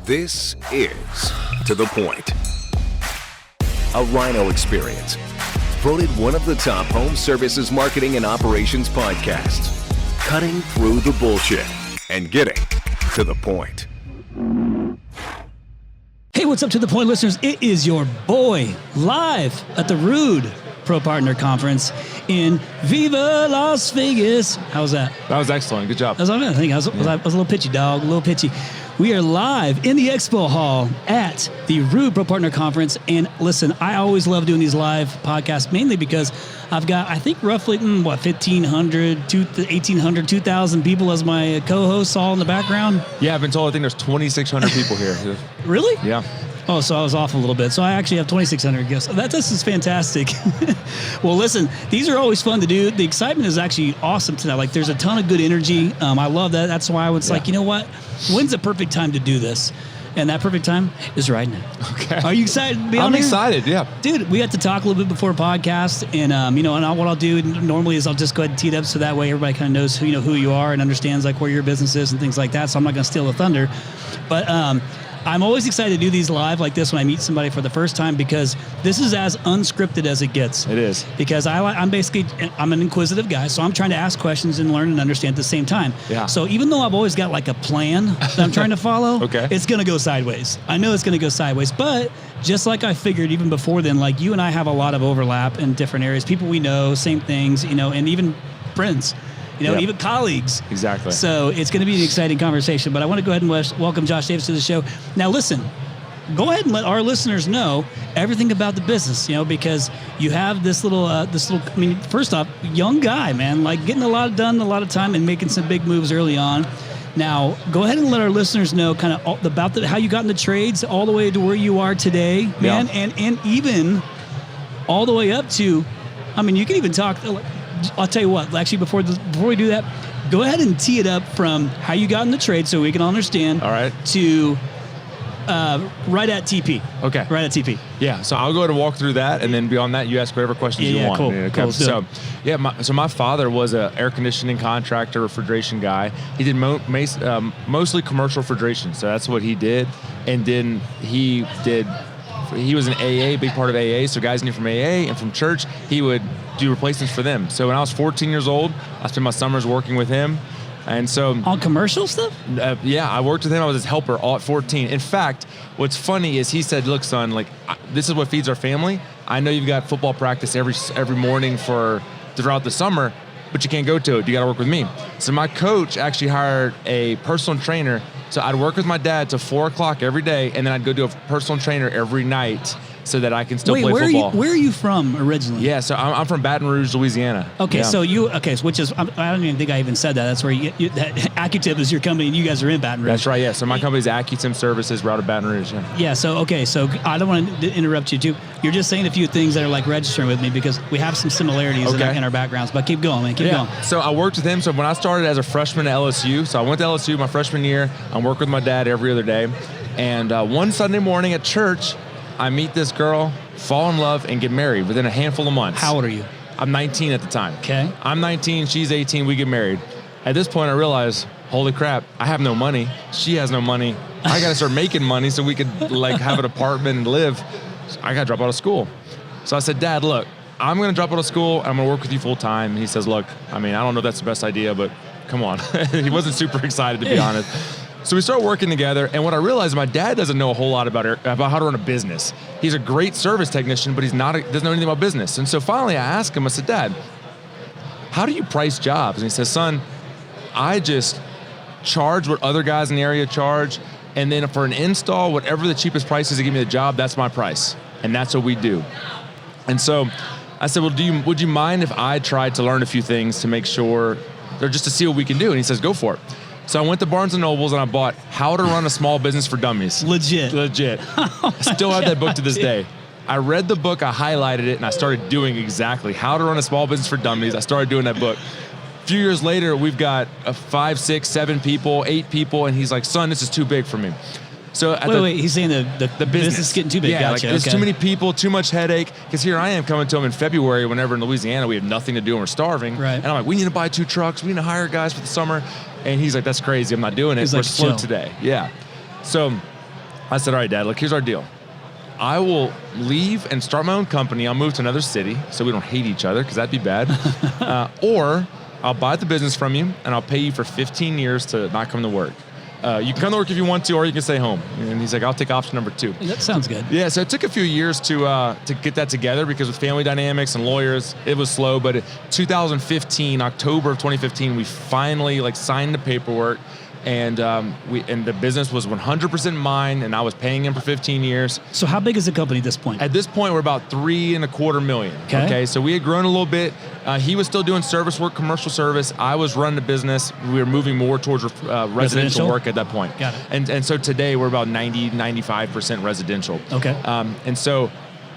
This is To The Point, a Rhino experience. Voted one of the top home services marketing and operations podcasts. Cutting through the bullshit and getting to the point. Hey, what's up, To The Point listeners? It is your boy live at the Rude Pro Partner Conference in Viva Las Vegas. How was that? That was excellent. Good job. That was all good. I think I was a little pitchy, dog. A little pitchy. We are live in the expo hall at the Rude Pro Partner Conference. And listen, I always love doing these live podcasts, mainly because I've got, I think, roughly, 1,500, 1,800, 2,000 people as my co-hosts all in the background. Yeah, I've been told I think there's 2,600 people here. Really? Yeah. Oh, so I was off a little bit. So I actually have 2,600 guests. This is fantastic. Well, listen, these are always fun to do. The excitement is actually awesome tonight. Like, there's a ton of good energy. I love that. That's why I was like, you know what? When's the perfect time to do this? And that perfect time is right now. Okay. Are you excited to be on I'm here? excited, yeah. Dude, we have to talk a little bit before podcast. And, what I'll do normally is I'll just go ahead and tee it up so that way everybody kind of knows who you are and understands like where your business is and things like that. So I'm not going to steal the thunder. But I'm always excited to do these live like this when I meet somebody for the first time, because this is as unscripted as it gets. It is. Because I'm an inquisitive guy, so I'm trying to ask questions and learn and understand at the same time. Yeah. So even though I've always got like a plan that I'm trying to follow, okay, it's going to go sideways. I know it's going to go sideways, but just like I figured even before then, like you and I have a lot of overlap in different areas. People we know, same things, and even friends. Yep. Even colleagues. Exactly. So it's going to be an exciting conversation, but I want to go ahead and welcome Josh Davis to the show. Now, listen, go ahead and let our listeners know everything about the business, because you have this little, first off, young guy, man, like getting a lot done, a lot of time and making some big moves early on. Now, go ahead and let our listeners know kind of about how you got in the trades all the way to where you are today, man, and even all the way up to, you can even talk. I'll tell you what, actually, before we do that, go ahead and tee it up from how you got in the trade so we can understand. All right. To right at TP. Okay. Right at TP. Yeah, so I'll go ahead and walk through that, and then beyond that, you ask whatever questions you want. Cool. Cool. So, my father was an air conditioning contractor, refrigeration guy. He did mostly commercial refrigeration, so that's what he did. And then he was an AA, big part of AA, so guys knew from AA and from church, he would do replacements for them. So when I was 14 years old, I spent my summers working with him. And so on commercial stuff? I worked with him. I was his helper all at 14. In fact, what's funny is he said, look, son, this is what feeds our family. I know you've got football practice every morning throughout the summer, but you can't go to it. You got to work with me. So my coach actually hired a personal trainer. So I'd work with my dad till 4 o'clock every day, and then I'd go to a personal trainer every night so that I can still play football. Where are you from originally? Yeah, so I'm from Baton Rouge, Louisiana. Okay, yeah. so which is, I don't even think I even said that. That's where that AccuTemp is your company, and you guys are in Baton Rouge. That's right, yeah. So my company's AccuTemp Services, we're out of Baton Rouge. Yeah, so I don't want to interrupt you too. You're just saying a few things that are like registering with me because we have some similarities in our backgrounds, but keep going, man, keep going. So I worked with him. So when I started as a freshman at LSU, so I went to LSU my freshman year. I worked with my dad every other day. And one Sunday morning at church, I meet this girl, fall in love, and get married within a handful of months. How old are you? I'm 19 at the time. Okay. I'm 19, she's 18, we get married. At this point, I realize, holy crap, I have no money. She has no money. I got to start making money so we could have an apartment and live. I got to drop out of school. So I said, Dad, look, I'm going to drop out of school. And I'm going to work with you full time. And he says, look, I don't know if that's the best idea, but come on. He wasn't super excited, to be honest. So we start working together, and what I realized, my dad doesn't know a whole lot about how to run a business. He's a great service technician, but doesn't know anything about business. And so finally I asked him, I said, Dad, how do you price jobs? And he says, son, I just charge what other guys in the area charge, and then for an install, whatever the cheapest price is to give me the job, that's my price. And that's what we do. And so I said, well, would you mind if I tried to learn a few things to make sure, or just to see what we can do? And he says, go for it. So I went to Barnes & Nobles and I bought How to Run a Small Business for Dummies. Legit. I still have that book to this day. I read the book, I highlighted it, and I started doing exactly How to Run a Small Business for Dummies. I started doing that book. A few years later, we've got 5, 6, 7 people, 8 people, and he's like, son, this is too big for me. So wait, he's saying the business is getting too big. Yeah, gotcha. There's too many people, too much headache. Because here I am coming to him in February, whenever in Louisiana we have nothing to do and we're starving. Right. And I'm like, we need to buy 2 trucks. We need to hire guys for the summer. And he's like, that's crazy. I'm not doing it. He's we're like, slow chill. today. Yeah. So I said, all right, Dad, look, here's our deal. I will leave and start my own company. I'll move to another city so we don't hate each other, because that'd be bad. Or I'll buy the business from you and I'll pay you for 15 years to not come to work. You can come to work if you want to, or you can stay home. And he's like, I'll take option number 2. That sounds good. Yeah, so it took a few years to get that together, because with family dynamics and lawyers, it was slow. But 2015, October of 2015, we finally signed the paperwork, and the business was 100% mine, and I was paying him for 15 years. So how big is the company at this point? At this point, we're about $3.25 million. Okay, so we had grown a little bit. He was still doing service work, commercial service. I was running the business. We were moving more towards residential work at that point. Got it. And so today we're about 95% residential. Okay. And so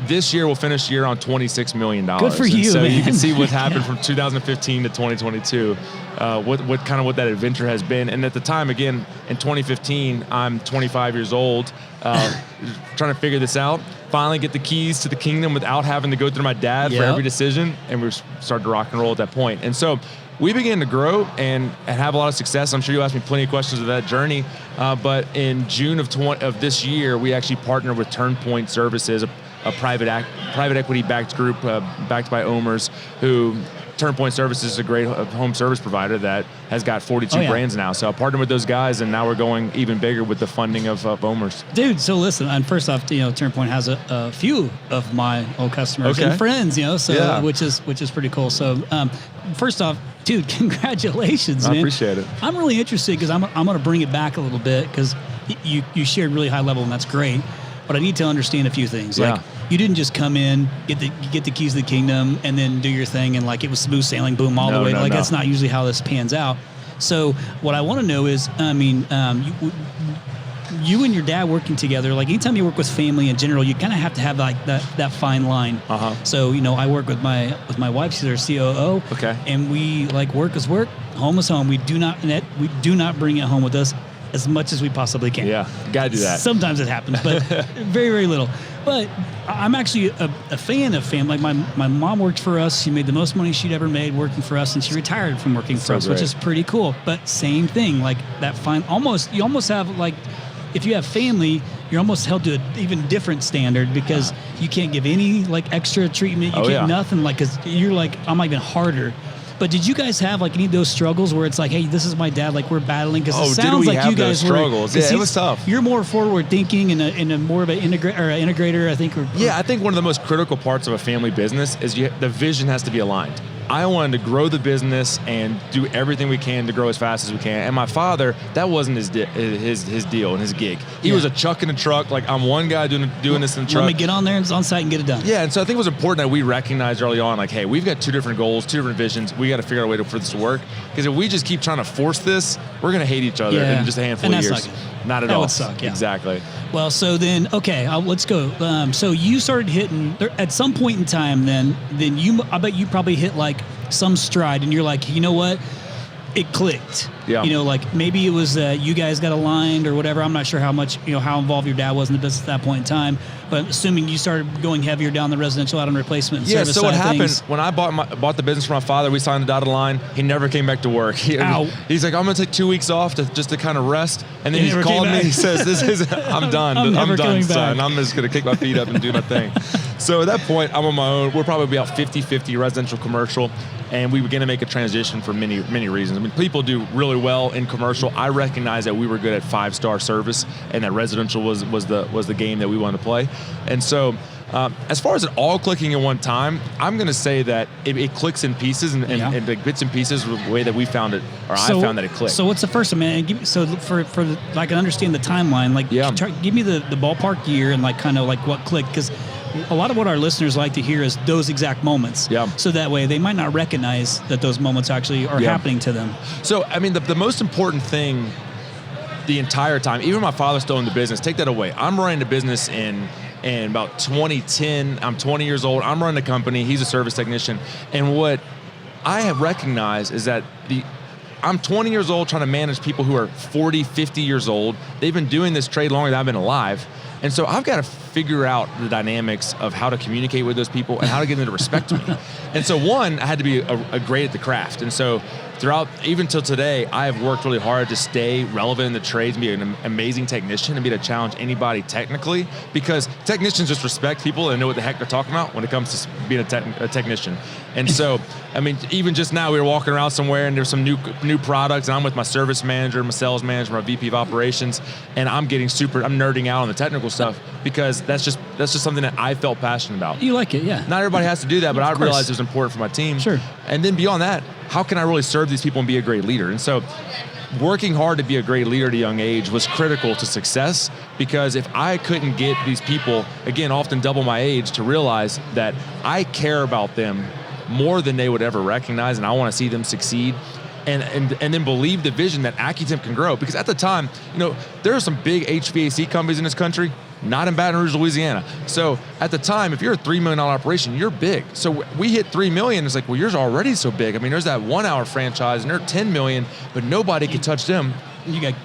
this year we'll finish the year on $26 million. Good for you, so man. you can see what happened from 2015 to 2022. What that adventure has been. And at the time, again, in 2015, I'm 25 years old, trying to figure this out. Finally get the keys to the kingdom without having to go through my dad for every decision, and we started to rock and roll at that point. And so we began to grow and have a lot of success. I'm sure you asked me plenty of questions of that journey. But in June of this year, we actually partnered with Turnpoint Services, a private equity-backed group backed by Owners, who Turnpoint Services is a great home service provider that has got 42 brands now. So I partnered with those guys, and now we're going even bigger with the funding of Owners. Dude, so listen, and first off, Turnpoint has a few of my old customers and friends, which is pretty cool. So first off, dude, congratulations, man. I appreciate it. I'm really interested, because I'm going to bring it back a little bit, because you shared really high level, and that's great. But I need to understand a few things. Like, you didn't just come in, get the keys to the kingdom, and then do your thing, and it was smooth sailing, boom, all the way. That's not usually how this pans out. So what I want to know is, you and your dad working together, anytime you work with family in general, you kind of have to have that fine line. So I work with my wife. She's our COO. Okay. And we work is work, home is home. We do not bring it home with us as much as we possibly can. Yeah, gotta do that. Sometimes it happens, but very, very little. But I'm actually a fan of family. My mom worked for us. She made the most money she'd ever made working for us, and she retired from working for us, which is pretty cool. But same thing, that fine. You almost have if you have family, you're almost held to an even different standard, because you can't give any extra treatment. You get nothing, because you're I'm even harder. But did you guys have any of those struggles where it's hey, this is my dad, we're battling? Because it sounds like you guys were struggles. Yeah, it was tough. You're more forward thinking and a more of an integrator, I think. I think one of the most critical parts of a family business is the vision has to be aligned. I wanted to grow the business and do everything we can to grow as fast as we can. And my father, that wasn't his deal and his gig. He was a chuck in a truck. I'm one guy doing this in the truck. Let me get on there and on site and get it done. Yeah, and so I think it was important that we recognized early on, hey, we've got 2 different goals, 2 different visions. We got to figure out a way for this to work. Because if we just keep trying to force this, we're going to hate each other in just a handful of years. Not at all. That would suck. Yeah. Exactly. Well, so then, okay, let's go. So you started hitting at some point in time. Then I bet you probably hit some stride, and you're you know what? It clicked. Yeah. Maybe it was you guys got aligned or whatever. I'm not sure how much, how involved your dad was in the business at that point in time, but assuming you started going heavier down the residential add-on replacement service so what happened things. When I bought the business from my father, we signed the dotted line. He never came back to work. He's like, I'm going to take 2 weeks off just to kind of rest. And then he called me. He says, I'm done. I'm done, son. I'm just going to kick my feet up and do my thing. So at that point, I'm on my own. We're probably about 50-50 residential commercial. And we began to make a transition for many, many reasons. I mean, people do really well in commercial. I recognize that we were good at 5-star service, and that residential was the game that we wanted to play. And so, as far as it all clicking at one time, I'm going to say that it clicks in pieces and bits and pieces the way that we found it, or I found that it clicked. So what's the first one, man? So I can understand the timeline. Give me the ballpark year and kind of what clicked, because a lot of what our listeners like to hear is those exact moments. Yeah. So that way they might not recognize that those moments actually are happening to them. So, I mean, the most important thing the entire time, even my father still in the business, take that away. I'm running the business in about 2010. I'm 20 years old. I'm running the company. He's a service technician. And what I have recognized is that I'm 20 years old trying to manage people who are 40, 50 years old. They've been doing this trade longer than I've been alive. And so I've got to figure out the dynamics of how to communicate with those people and how to get them to respect me. And so one, I had to be a great at the craft. And so throughout, even till today, I have worked really hard to stay relevant in the trades and be an amazing technician and be able to challenge anybody technically, because technicians just respect people and know what the heck they're talking about when it comes to being a technician. And so, I mean, even just now we were walking around somewhere and there's some new products, and I'm with my service manager, my sales manager, my VP of operations, and I'm nerding out on the technical stuff because that's just something that I felt passionate about. You like it, yeah. Not everybody has to do that, but I realized it was important for my team. Sure. And then beyond that, how can I really serve these people and be a great leader? And so working hard to be a great leader at a young age was critical to success, because if I couldn't get these people, again, often double my age, to realize that I care about them more than they would ever recognize, and I want to see them succeed, and then believe the vision that AccuTemp can grow. Because at the time, there are some big HVAC companies in this country, not in Baton Rouge, Louisiana. So at the time, if you're a $3 million operation, you're big. So we hit $3 million. It's like, well, yours already so big. I mean, there's that 1 Hour franchise, and they're $10 million, but nobody can touch them. You got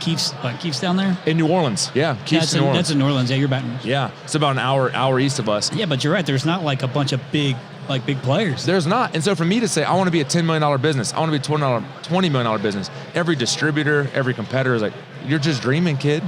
Keefe's down there? In New Orleans, yeah. Keefe's in New Orleans. That's in New Orleans, yeah, you're Baton Rouge. Yeah, it's about an hour east of us. Yeah, but you're right. There's not like a bunch of big players. There's not. And so for me to say, I want to be a $10 million business, I want to be a $20 million business, every distributor, every competitor is like, you're just dreaming, kid.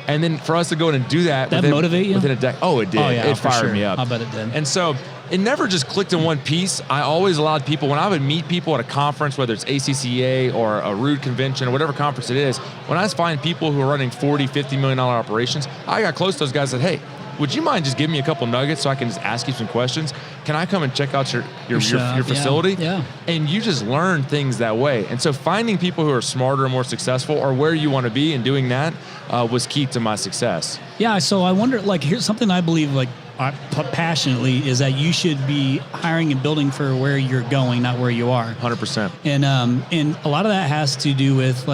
And then for us to go in and do that motivate you? Within a decade. Oh, it did. Oh, yeah, it fired me up. I bet it did. And so it never just clicked in one piece. I always allowed people, when I would meet people at a conference, whether it's ACCA or a Rude convention or whatever conference it is, when I find people who are running $40, $50 million operations, I got close to those guys and said, hey, would you mind just giving me a couple nuggets so I can just ask you some questions? Can I come and check out your facility? Yeah. And you just learn things that way. And so finding people who are smarter and more successful, or where you want to be, and doing that was key to my success. Yeah, so I wonder, here's something I believe, passionately, is that you should be hiring and building for where you're going, not where you are. 100%. And a lot of that has to do with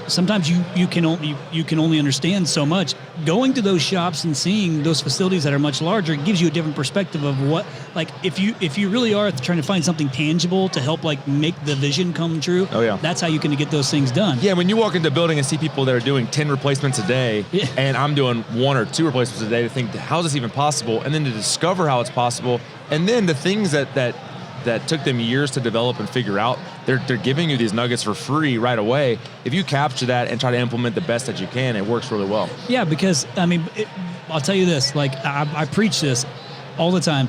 sometimes you can only understand so much. Going to those shops and seeing those facilities that are much larger gives you a different perspective of what, if you really are trying to find something tangible to help make the vision come true. Oh yeah. That's how you can get those things done. Yeah, when you walk into a building and see people that are doing 10 replacements a day, yeah, and I'm doing 1 or 2 replacements a day, to think, how is this even possible? And then to discover how it's possible, and then the things that took them years to develop and figure out, they're giving you these nuggets for free right away. If you capture that and try to implement the best that you can, it works really well. Yeah, because I'll tell you this, I preach this all the time.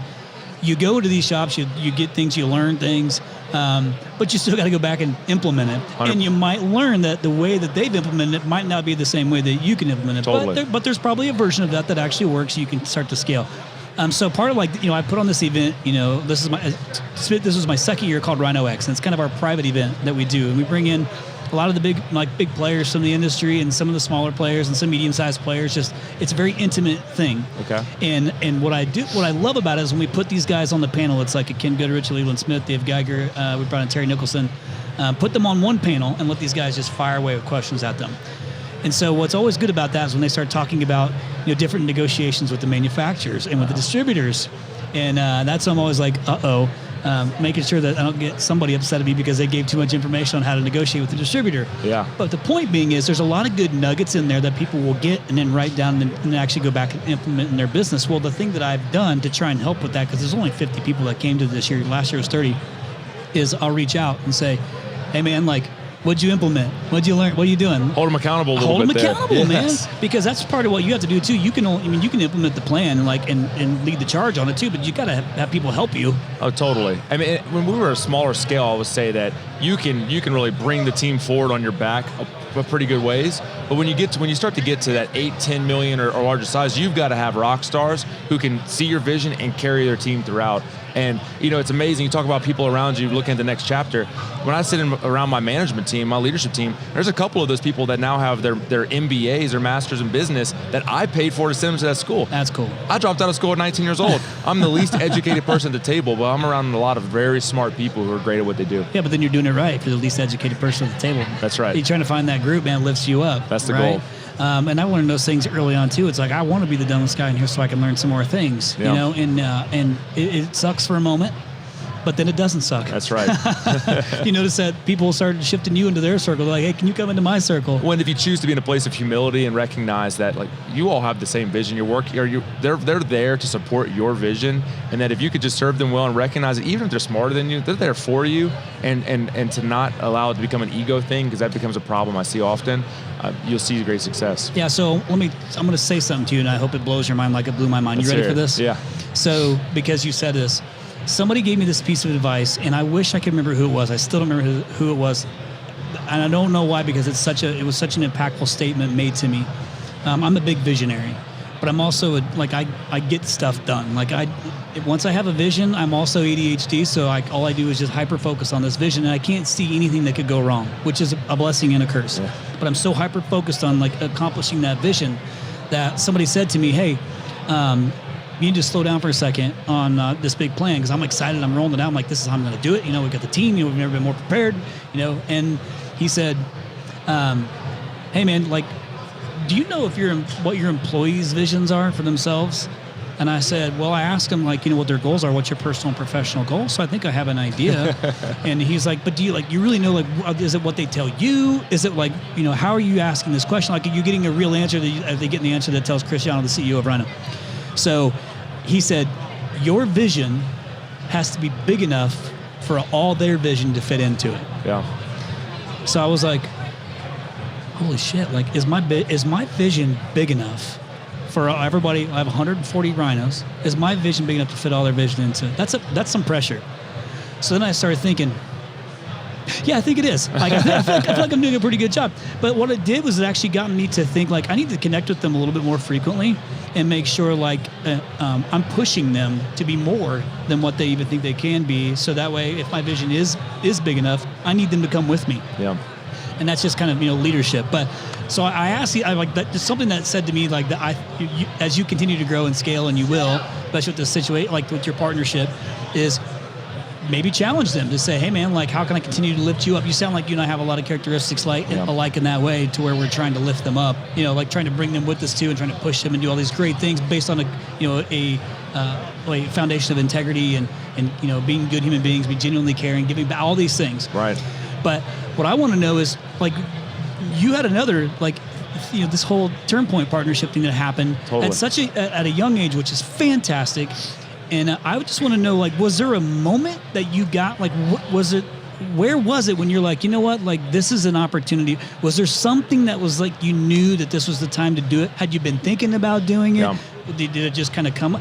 You go to these shops, you get things, you learn things, but you still got to go back and implement it. 100%. And you might learn that the way that they've implemented it might not be the same way that you can implement it. Totally. But there's probably a version of that actually works. You can start to scale. So part of I put on this event, this was my second year, called Rhino X, and it's kind of our private event that we do. And we bring in a lot of the big players from the industry, and some of the smaller players, and some medium-sized players. It's a very intimate thing. Okay. And what I love about it is when we put these guys on the panel, it's like a Ken Goodrich, Leland Smith, Dave Geiger, we brought in Terry Nicholson, put them on one panel and let these guys just fire away with questions at them. And so what's always good about that is when they start talking about different negotiations with the manufacturers and with the distributors. And that's when I'm always like, making sure that I don't get somebody upset at me because they gave too much information on how to negotiate with the distributor. Yeah. But the point being is there's a lot of good nuggets in there that people will get and then write down and actually go back and implement in their business. Well, the thing that I've done to try and help with that, because there's only 50 people that came to this year, last year was 30, is I'll reach out and say, hey man, what'd you implement? What'd you learn? What are you doing? Hold them accountable a little bit. Hold them accountable, Yes. man. Because that's part of what you have to do too. You can implement the plan and lead the charge on it too, but you got to have people help you. Oh, totally. I mean, when we were a smaller scale, I would say that you can really bring the team forward on your back a pretty good ways. But when you start to get to that 8, 10 million or larger size, you've got to have rock stars who can see your vision and carry their team throughout. And it's amazing. You talk about people around you looking at the next chapter. When I sit around my management team, my leadership team, there's a couple of those people that now have their MBAs or masters in business that I paid for to send them to that school. That's cool. I dropped out of school at 19 years old. I'm the least educated person at the table, but I'm around a lot of very smart people who are great at what they do. Yeah, but then you're doing it right if you're the least educated person at the table. That's right. You're trying to find that group, man, that lifts you up. That's the right? goal. And I learned those things early on too. It's like, I want to be the dumbest guy in here so I can learn some more things, Yeah. and it sucks for a moment. but then it doesn't suck. That's right. You notice that people started shifting you into their circle. They're like, hey, can you come into my circle? When if you choose to be in a place of humility and recognize that like you all have the same vision, they're there to support your vision, and that if you could just serve them well and recognize that even if they're smarter than you, they're there for you, and to not allow it to become an ego thing, because that becomes a problem I see often, you'll see great success. Yeah, so I'm going to say something to you, and I hope it blows your mind like it blew my mind. You ready for this? Yeah. So, because you said this, somebody gave me this piece of advice, and I wish I could remember who it was. I still don't remember who it was, and I don't know why, because it was such an impactful statement made to me. I'm a big visionary, but I'm also I get stuff done. Once I have a vision, I'm also ADHD, so all I do is just hyper focus on this vision, and I can't see anything that could go wrong, which is a blessing and a curse. Yeah. But I'm so hyper focused on accomplishing that vision that somebody said to me, hey, you need to slow down for a second on this big plan, because I'm excited. I'm rolling it out. I'm like, this is how I'm going to do it. We got the team. We've never been more prepared. And he said, hey man, do you know what your employees' visions are for themselves? And I said, well, I asked them what their goals are. What's your personal and professional goals? So I think I have an idea. And he's like, but do you you really know, is it what they tell you? Is it how are you asking this question? Are you getting a real answer? Are they getting the answer that tells Cristiano, the CEO of Rhino? So he said, your vision has to be big enough for all their vision to fit into it. Yeah. So I was like, holy shit, is my vision big enough for everybody? I have 140 rhinos. Is my vision big enough to fit all their vision into it? That's some pressure. So then I started thinking, yeah, I think it is. I feel like I'm doing a pretty good job. But what it did was it actually got me to think I need to connect with them a little bit more frequently and make sure I'm pushing them to be more than what they even think they can be. So that way, if my vision is big enough, I need them to come with me. Yeah. And that's just kind of leadership. But so I asked you, that just something that said to me that as you continue to grow and scale, and you will, especially with the situation, with your partnership, is maybe challenge them to say, hey man, how can I continue to lift you up? You sound like you and I have a lot of characteristics alike in that way, to where we're trying to lift them up, trying to bring them with us too, and trying to push them and do all these great things based on a foundation of integrity and being good human beings, be genuinely caring, giving back, all these things. Right. But what I want to know is you had another this whole TurnPoint partnership thing that happened Totally. at a young age, which is fantastic. And I would just want to know, was there a moment that you got, where was it when you're like, you know what, this is an opportunity? Was there something that was you knew that this was the time to do it? Had you been thinking about doing it? Yeah. Did it just kind of come?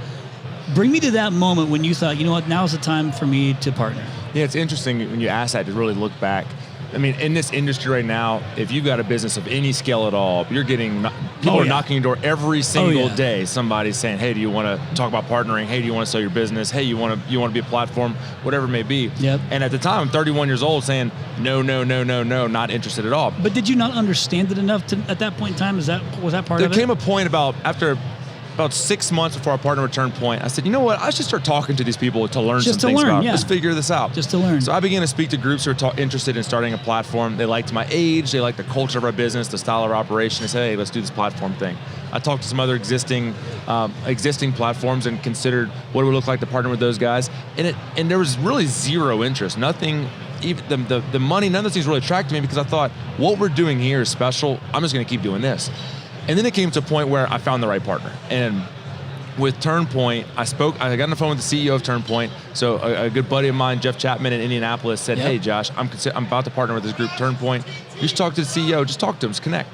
Bring me to that moment when you thought, you know what, now's the time for me to partner. Yeah, it's interesting when you ask that to really look back. I mean, in this industry right now, if you've got a business of any scale at all, you're getting people are knocking your door every single day. Somebody's saying, "Hey, do you want to talk about partnering? Hey, do you want to sell your business? Hey, you want to be a platform? Whatever it may be." Yep. And at the time, I'm 31 years old, saying, "No, not interested at all." But did you not understand it enough at that point in time? Was that part of it? There came a point after 6 months before our partner with TurnPoint, I said, you know what? I should start talking to these people to learn some things about. Yeah. Let's figure this out. Just to learn. So I began to speak to groups who are interested in starting a platform. They liked my age. They liked the culture of our business, the style of our operation. They said, hey, let's do this platform thing. I talked to some other existing platforms and considered what it would look like to partner with those guys. And there was really zero interest. Nothing, even the money, none of those things really attracted me, because I thought, what we're doing here is special. I'm just going to keep doing this. And then it came to a point where I found the right partner. And with TurnPoint, I got on the phone with the CEO of TurnPoint. So a good buddy of mine, Jeff Chapman in Indianapolis, said, hey Josh, I'm about to partner with this group, TurnPoint. You should talk to the CEO, just talk to him, just connect.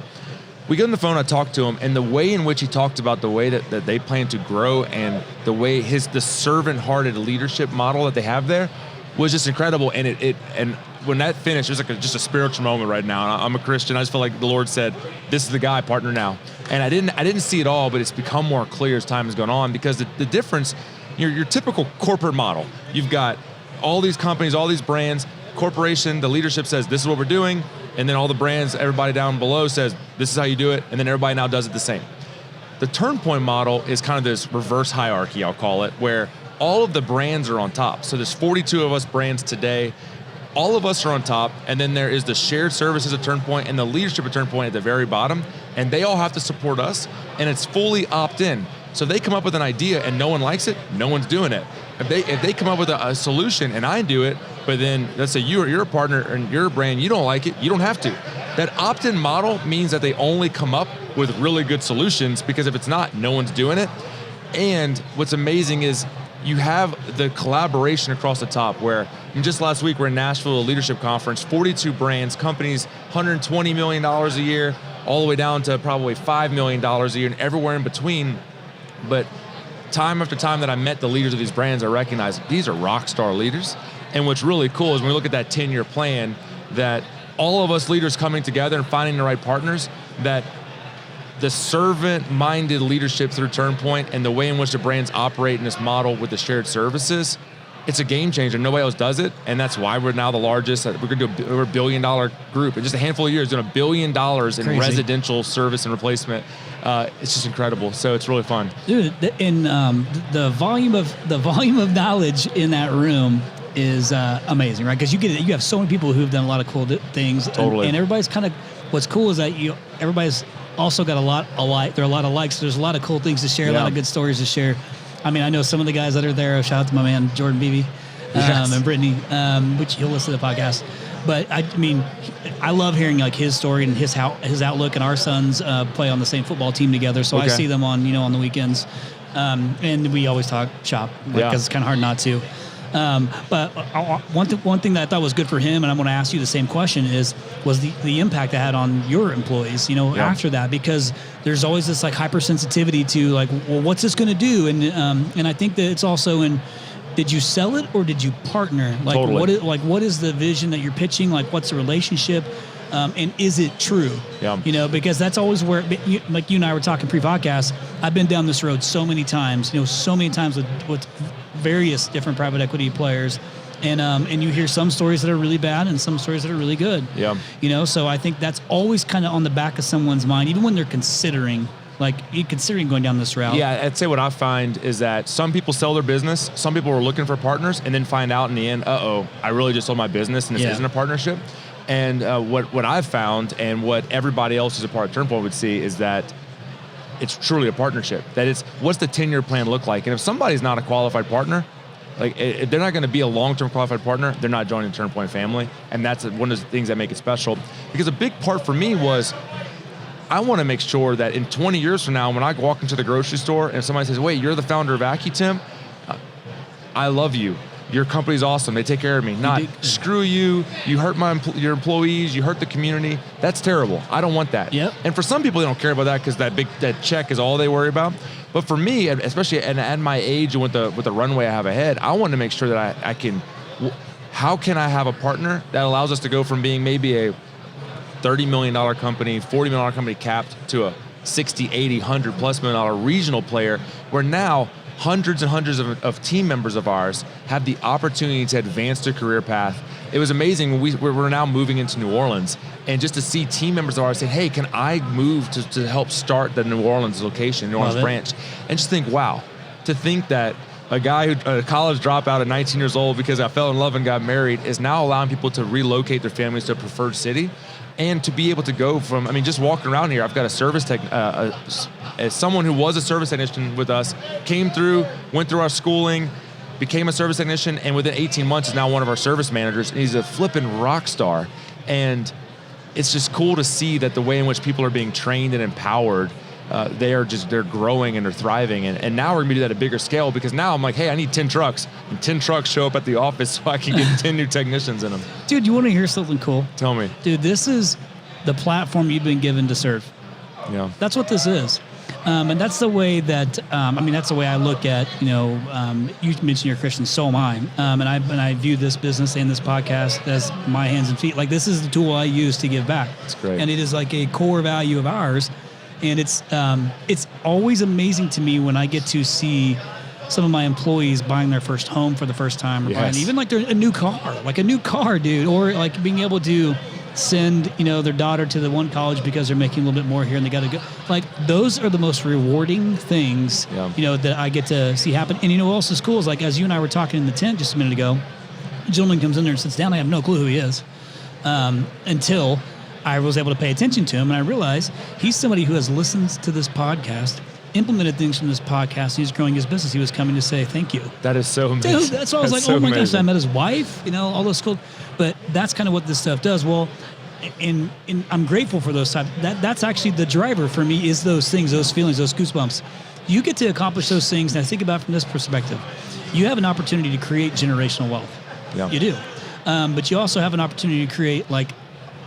We get on the phone, I talked to him, and the way in which he talked about the way that they plan to grow, and the way the servant-hearted leadership model that they have there was just incredible. And when that finished, it was just a spiritual moment right now. I'm a Christian. I just felt like the Lord said, this is the guy, partner now. And I didn't see it all, but it's become more clear as time has gone on, because the difference, your typical corporate model, you've got all these companies, all these brands, corporation, the leadership says, this is what we're doing. And then all the brands, everybody down below says, this is how you do it. And then everybody now does it the same. The TurnPoint model is kind of this reverse hierarchy, I'll call it, where all of the brands are on top. So there's 42 of us brands today. All of us are on top, and then there is the shared services at TurnPoint and the leadership at TurnPoint at the very bottom, and they all have to support us, and it's fully opt-in. So they come up with an idea and no one likes it, no one's doing it. If they come up with a solution and I do it, but then let's say you're a partner and you're a brand, you don't like it, you don't have to. That opt-in model means that they only come up with really good solutions, because if it's not, no one's doing it. And what's amazing is you have the collaboration across the top, where just last week we're in Nashville, a leadership conference, 42 brands, companies, $120 million a year, all the way down to probably $5 million a year, and everywhere in between. But time after time that I met the leaders of these brands, I recognized these are rock star leaders. And what's really cool is when we look at that 10-year plan, that all of us leaders coming together and finding the right partners, that the servant-minded leadership through TurnPoint and the way in which the brands operate in this model with the shared services, it's a game changer. Nobody else does it, and that's why we're now the largest. We're going to do we're $1 billion group in just a handful of years, doing $1 billion in residential service and replacement. It's just incredible. So it's really fun, dude. The volume of knowledge in that room is amazing, right? Because you have so many people who have done a lot of cool things. Totally. And everybody's kind of, what's cool is that everybody's also got a lot alike. There are a lot of likes. There's a lot of cool things to share, a lot of good stories to share. I mean, I know some of the guys that are there. Shout out to my man Jordan Beebe and Brittany, which he'll listen to the podcast. But I mean, I love hearing like his story and his outlook. And our sons play on the same football team together, so I see them on the weekends, and we always talk shop because it's kind of hard not to. But one thing that I thought was good for him, and I'm going to ask you the same question, was the impact it had on your employees, after that, because there's always this like hypersensitivity to like, well, what's this going to do? And I think that it's also in, did you sell it or did you partner? Like, totally. what is the vision that you're pitching? Like, what's the relationship? And is it true? Yeah. Because that's always where, like you and I were talking pre-podcast, I've been down this road so many times, with various different private equity players. And you hear some stories that are really bad and some stories that are really good. Yeah. So I think that's always kind of on the back of someone's mind, even when they're considering going down this route. Yeah, I'd say what I find is that some people sell their business, some people are looking for partners, and then find out in the end, I really just sold my business and this isn't a partnership. And what I've found, and what everybody else who's a part of TurnPoint would see, is that it's truly a partnership. That it's, what's the 10-year plan look like? And if somebody's not a qualified partner, like if they're not going to be a long-term qualified partner, they're not joining the TurnPoint family. And that's one of the things that make it special. Because a big part for me was, I want to make sure that in 20 years from now, when I walk into the grocery store and somebody says, wait, you're the founder of AccuTemp? I love you. Your company's awesome. They take care of me. Not screw you. You hurt your employees. You hurt the community. That's terrible. I don't want that. Yep. And for some people, they don't care about that because that check is all they worry about. But for me, especially at my age and with the runway I have ahead, I want to make sure that I can. How can I have a partner that allows us to go from being maybe a $30 million company, $40 million company capped to a 60, 80, $100+ million regional player, where now hundreds and hundreds of team members of ours have the opportunity to advance their career path. It was amazing when we're now moving into New Orleans, and just to see team members of ours say, hey, can I move to help start the New Orleans location, New Orleans branch? And just think, wow, to think that a guy a college dropout at 19 years old because I fell in love and got married is now allowing people to relocate their families to a preferred city. And to be able to go from, just walking around here, I've got a service tech, as someone who was a service technician with us, came through, went through our schooling, became a service technician, and within 18 months is now one of our service managers. And he's a flipping rock star. And it's just cool to see that the way in which people are being trained and empowered, they're growing and they're thriving. And now we're gonna do that at a bigger scale, because now I'm like, hey, I need 10 trucks. And 10 trucks show up at the office so I can get 10 new technicians in them. Dude, you want to hear something cool? Tell me. Dude, this is the platform you've been given to serve. Yeah. That's what this is. And that's the way that, that's the way I look at, you mentioned you're a Christian, so am I. And I view this business and this podcast as my hands and feet. Like, this is the tool I use to give back. That's great. And it is like a core value of ours. And it's always amazing to me when I get to see some of my employees buying their first home for the first time, or buying even like a new car, dude, or like being able to send, their daughter to the one college because they're making a little bit more here and they got to go. Like, those are the most rewarding things, that I get to see happen. And what else is cool is, like, as you and I were talking in the tent just a minute ago, a gentleman comes in there and sits down. I have no clue who he is until I was able to pay attention to him, and I realized he's somebody who has listened to this podcast implemented things from this podcast. He was growing his business. He was coming to say thank you. That is so amazing. Dude, that's why I was like, so oh my gosh, amazing. I met his wife, all those cool. But that's kind of what this stuff does. Well, and I'm grateful for those types. That's actually the driver for me, is those things, those feelings, those goosebumps. You get to accomplish those things, and I think about it from this perspective. You have an opportunity to create generational wealth. Yeah. You do. But you also have an opportunity to create like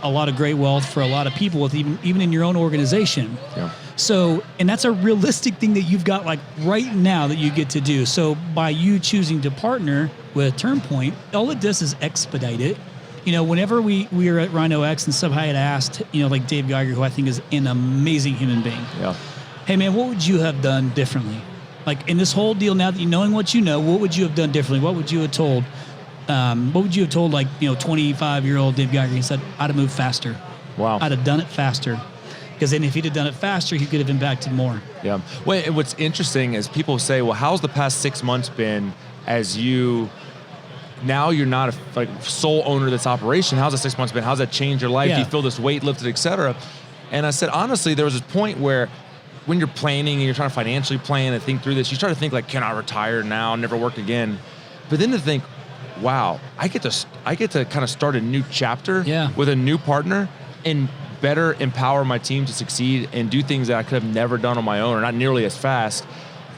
a lot of great wealth for a lot of people, with even in your own organization. Yeah. So, and that's a realistic thing that you've got like right now that you get to do. So by you choosing to partner with TurnPoint, all it does is expedite it. Whenever we were at Rhino X and somebody had asked, like Dave Geiger, who I think is an amazing human being. Yeah. Hey man, what would you have done differently? Like in this whole deal, now that you knowing what you know, what would you have done differently? What would you have told? What would you have told 25-year-old Dave Geiger? He said, I'd have moved faster. Wow. I'd have done it faster. Because then if he'd have done it faster, he could have impacted more. Yeah. Well, and what's interesting is people say, well, how's the past 6 months been as now you're not a sole owner of this operation. How's the 6 months been? How's that changed your life? Yeah. Do you feel this weight lifted, et cetera? And I said, honestly, there was this point where when you're planning and you're trying to financially plan and think through this, you try to think like, can I retire now, never work again? But then to think, wow, I get to kind of start a new chapter with a new partner and better empower my team to succeed and do things that I could have never done on my own or not nearly as fast.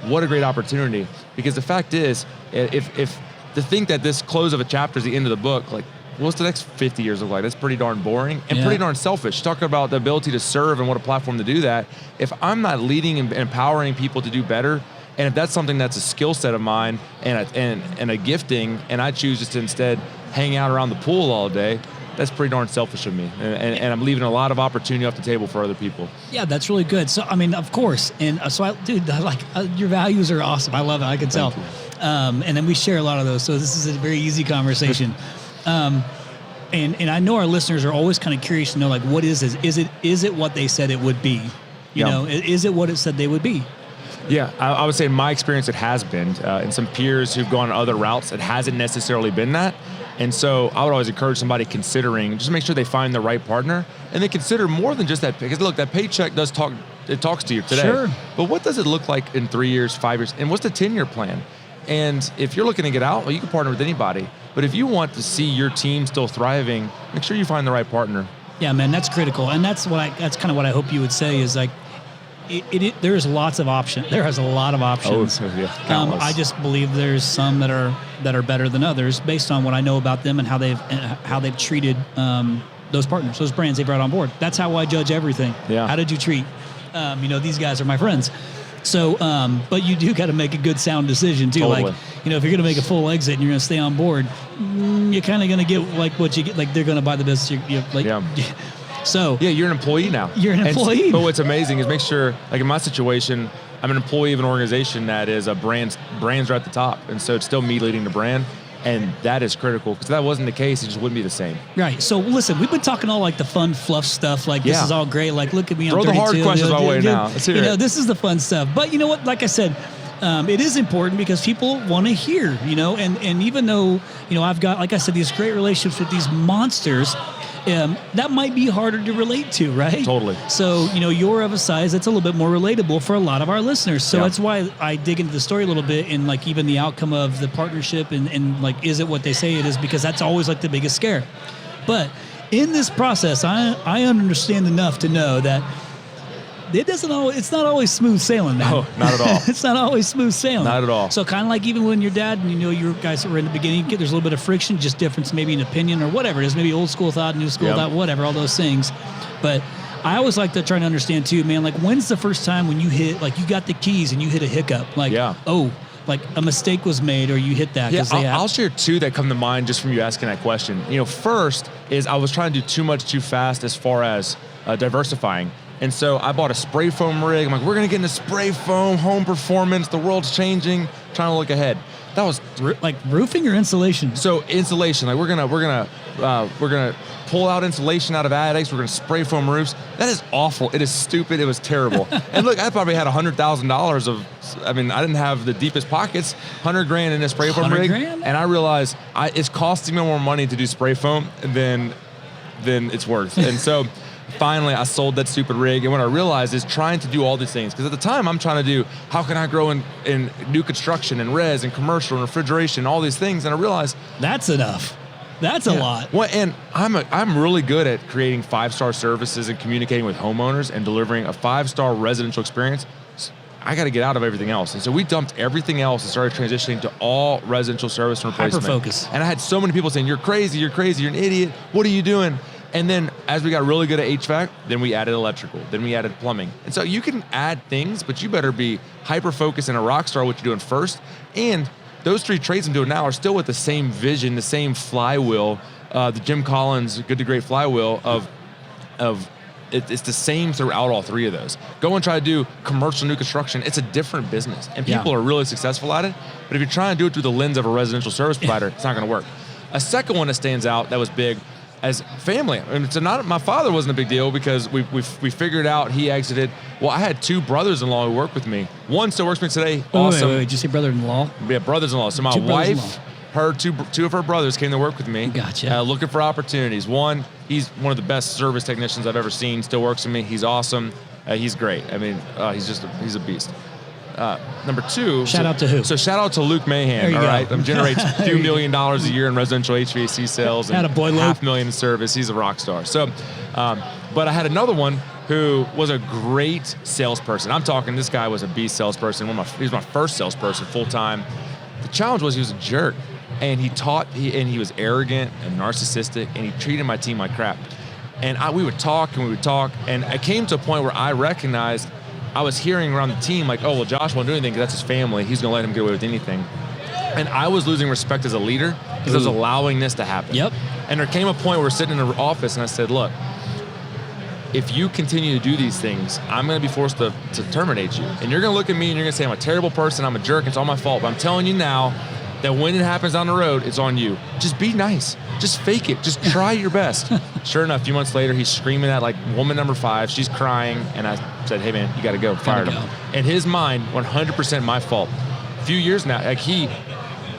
What a great opportunity. Because the fact is, if to think that this close of a chapter is the end of the book, like, what's the next 50 years look like? That's pretty darn boring and pretty darn selfish. Talking about the ability to serve and what a platform to do that. If I'm not leading and empowering people to do better, and if that's something that's a skill set of mine and a gifting, and I choose just to instead hang out around the pool all day, that's pretty darn selfish of me. And I'm leaving a lot of opportunity off the table for other people. Yeah, that's really good. So, I mean, of course. And so, your values are awesome. I love it. I can tell. And then we share a lot of those. So this is a very easy conversation. And I know our listeners are always kind of curious to know, like, what is this? Is it what they said it would be? Is it what it said they would be? Yeah, I would say in my experience, it has been. And some peers who've gone other routes, it hasn't necessarily been that. And so I would always encourage somebody considering, just make sure they find the right partner, and they consider more than just that. Because look, that paycheck does talk. It talks to you today. Sure. But what does it look like in 3 years, 5 years, and what's the 10-year plan? And if you're looking to get out, well, you can partner with anybody. But if you want to see your team still thriving, make sure you find the right partner. Yeah, man, that's critical, and that's kind of what I hope you would say is like. There's lots of options. There has a lot of options. Oh, yeah, countless. I just believe there's some that are better than others based on what I know about them and how they've treated those partners, those brands they brought on board. That's how I judge everything. Yeah. How did you treat? These guys are my friends. So, but you do got to make a good, sound decision too. Totally. Like, if you're going to make a full exit and you're going to stay on board, you're kind of going to get like what you get. Like they're going to buy the business. So yeah, you're an employee now. You're an employee. But what's amazing is make sure, like in my situation, I'm an employee of an organization that is a brands are at the top, and so it's still me leading the brand, and that is critical. Because if that wasn't the case, it just wouldn't be the same. Right. So listen, we've been talking all like the fun fluff stuff. Like this is all great. Like look at me. Throw I'm 32. the hard questions my way now. Let's hear it. This is the fun stuff. But you know what? Like I said. It is important because people want to hear, and even though, I've got, like I said, these great relationships with these monsters, that might be harder to relate to, right? Totally. So, you're of a size that's a little bit more relatable for a lot of our listeners. So that's why I dig into the story a little bit and like even the outcome of the partnership and like, is it what they say it is? Because that's always like the biggest scare. But in this process, I understand enough to know that it's not always smooth sailing, man. No, not at all. It's not always smooth sailing. Not at all. So kind of like even when your dad and your guys that were in the beginning, there's a little bit of friction, just difference maybe in opinion or whatever it is, maybe old school thought, new school thought, whatever, all those things. But I always like to try and understand too, man, like when's the first time when you hit, like you got the keys and you hit a hiccup? Like, like a mistake was made or you hit that. Yeah, I'll share two that come to mind just from you asking that question. First is I was trying to do too much too fast as far as diversifying. And so I bought a spray foam rig. I'm like, we're going to get into spray foam, home performance. The world's changing. Trying to look ahead. That was like roofing or insulation. So insulation, like we're gonna pull out insulation out of attics. We're gonna spray foam roofs. That is awful. It is stupid. It was terrible. And look, I probably had $100,000 of. I mean, I didn't have the deepest pockets. $100,000 in a spray foam rig, and I realized it's costing me more money to do spray foam than it's worth. And so finally I sold that stupid rig. And what I realized is trying to do all these things. Because at the time I'm trying to do, how can I grow in new construction and res and commercial and refrigeration, all these things. And I realized that's enough. That's a lot. Well, and I'm really good at creating 5-star services and communicating with homeowners and delivering a 5-star residential experience. I got to get out of everything else. And so we dumped everything else and started transitioning to all residential service and replacement. Hyper-focus. And I had so many people saying, you're crazy, you're an idiot. What are you doing? And then as we got really good at HVAC, then we added electrical, then we added plumbing. And so you can add things, but you better be hyper-focused and a rock star what you're doing first. And those 3 trades I'm doing now are still with the same vision, the same flywheel, the Jim Collins Good to Great flywheel of it's the same throughout all 3 of those. Go and try to do commercial new construction. It's a different business, and people are really successful at it. But if you're trying to do it through the lens of a residential service provider, it's not going to work. A second one that stands out that was big as family. And it's not, my father wasn't a big deal because we figured out he exited. Well, I had 2 brothers-in-law who worked with me. One still works with me today. Awesome. Wait, did you say brother-in-law? Yeah, brothers-in-law. So my wife, her two of her brothers came to work with me. Gotcha. Looking for opportunities. One, he's one of the best service technicians I've ever seen. Still works with me. He's awesome. He's great. I mean, he's a beast. Number 2. Shout out to who? So shout out to Luke Mahan. All right, generates $2 million a year in residential HVAC sales and $500,000 in service. He's a rock star. So, but I had another one who was a great salesperson. I'm talking, this guy was a beast salesperson. He was my first salesperson full time. The challenge was he was a jerk, and he was arrogant and narcissistic, and he treated my team like crap. And we would talk, and I came to a point where I recognized I was hearing around the team like, oh, well, Josh won't do anything because that's his family. He's going to let him get away with anything. And I was losing respect as a leader because I was allowing this to happen. Yep. And there came a point where we're sitting in the office and I said, look, if you continue to do these things, I'm going to be forced to terminate you. And you're going to look at me and you're going to say I'm a terrible person, I'm a jerk, it's all my fault. But I'm telling you now that when it happens on the road, it's on you. Just be nice. Just fake it. Just try your best. Sure enough, a few months later, he's screaming at like woman number 5. She's crying. And I said, hey, man, you got to go. Fired him. In his mind, 100% my fault. A few years now, like